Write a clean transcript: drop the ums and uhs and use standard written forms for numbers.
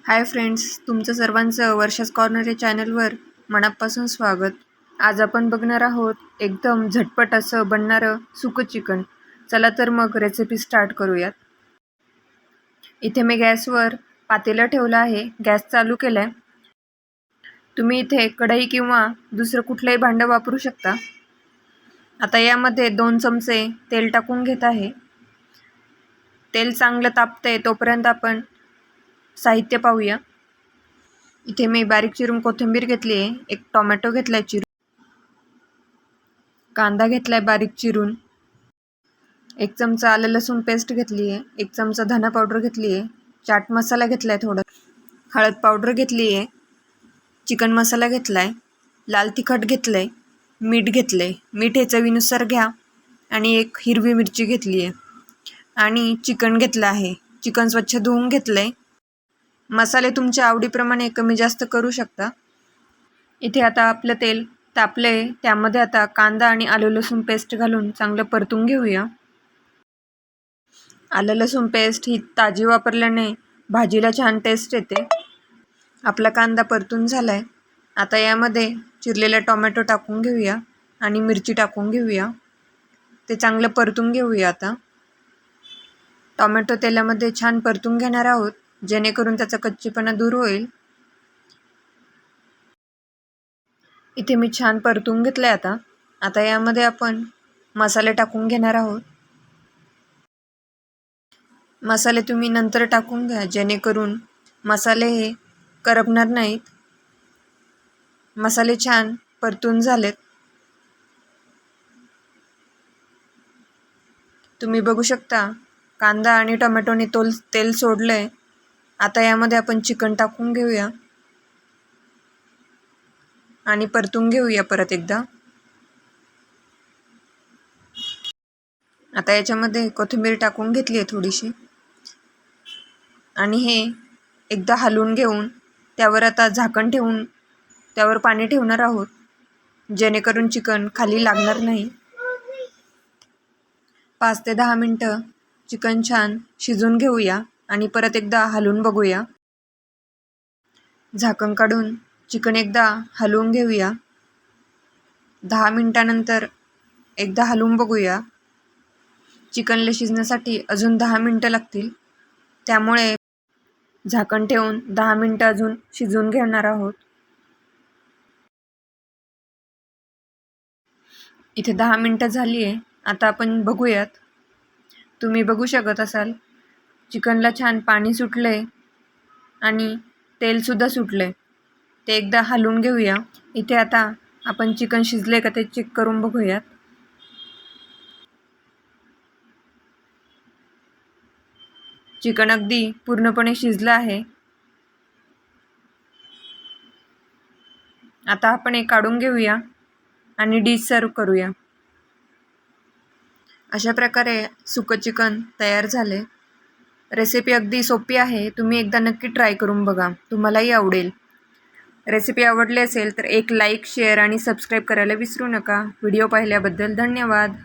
Hi friends, तुमचं सर्वांचं वर्षास corner या चॅनलवर मनापासून स्वागत. आज आपण बघणार आहोत एकदम झटपट असं बनणारं सुकं चिकन. चला तर मग रेसिपी स्टार्ट करूयात. इथे मी गॅसवर पातेलं ठेवलं आहे, गॅस चालू केला आहे. तुम्ही इथे कढई किंवा दुसरं कुठलंही भांडं वापरू शकता. आता यामध्ये 2 चमचे तेल टाकून घेत आहे. तेल चांगलं तापते तोपर्यंत आपण साहित्य पाहूया. इथे मी बारीक चिरून कोथिंबीर घेतली आहे, एक टोमॅटो घेतलाय चिरून, कांदा घेतलाय बारीक चिरून, 1 चमचा आलं लसूण पेस्ट घेतली आहे, 1 चमचा धना पावडर घेतली आहे, चाट मसाला घेतलाय थोडा, हळद पावडर घेतली आहे, चिकन मसाला घेतलाय, लाल तिखट घेतलंय, मीठ घेतलंय. मीठ हे चवीनुसार घ्या. आणि 1 हिरवी मिरची घेतली आहे आणि चिकन घेतलं आहे. चिकन स्वच्छ धुवून घेतलंय. मसाले तुमच्या आवडीप्रमाणे कमी जास्त करू शकता. इथे आता आपलं तेल तापले, त्यामध्ये आता कांदा आणि आलं लसूण पेस्ट घालून चांगलं परतून घेऊया. आलं लसूण पेस्ट ही ताजी वापरल्याने भाजीला छान टेस्ट येते. आपला कांदा परतून झालाय. आता यामध्ये चिरलेला टोमॅटो टाकून घेऊया आणि मिरची टाकून घेऊया. ते चांगलं परतून घेऊया. आता टोमॅटो तेलामध्ये छान परतून घेणार आहोत, जेणेकरून त्याचा कच्चेपणा दूर होईल. इथे मी छान परतून घेतलंय. आता यामध्ये आपण मसाले टाकून घेणार आहोत. मसाले तुम्ही नंतर टाकून घ्या, जेणेकरून मसाले हे करपणार नाहीत. मसाले छान परतून झालेत. तुम्ही बघू शकता कांदा आणि टोमॅटोने तेल सोडलंय. आता यामध्ये आपण चिकन टाकून घेऊया आणि परतून घेऊया परत एकदा. आता याच्यामध्ये कोथिंबीर टाकून घेतली आहे थोडीशी आणि हे एकदा हलवून घेऊन त्यावर आता झाकण ठेवून त्यावर पाणी ठेवणार आहोत, जेणेकरून चिकन खाली लागणार नाही. 5 ते 10 मिनटं चिकन छान शिजून घेऊया आणि परत एकदा हलवून बघूया. झाकण काढून चिकन एकदा हलवून घेऊया. 10 मिनिटानंतर एकदा हलवून बघूया. चिकनला शिजण्यासाठी अजून 10 मिनिटं लागतील, त्यामुळे झाकण ठेवून 10 मिनिटं अजून शिजवून घेणार आहोत. इथे 10 मिनिटं झाली आहे. आता आपण बघूयात. तुम्ही बघू शकत असाल चिकनला छान पाणी सुटलंय आणि तेलसुद्धा सुटलंय. ते एकदा हलवून घेऊया. इथे आता आपण चिकन शिजले का ते चेक करून बघूयात. चिकन अगदी पूर्णपणे शिजलं आहे. आता आपण हे काढून घेऊया आणि डिश सर्व करूया. अशा प्रकारे सुकं चिकन तयार झाले. रेसिपी अगदी सोपी आहे. तुम्ही एकदा नक्की ट्राय करून बघा, तुम्हालाही आवडेल. रेसिपी आवडली असेल तर एक लाईक, शेअर आणि सबस्क्राईब करायला विसरू नका. व्हिडिओ पाहिल्याबद्दल धन्यवाद.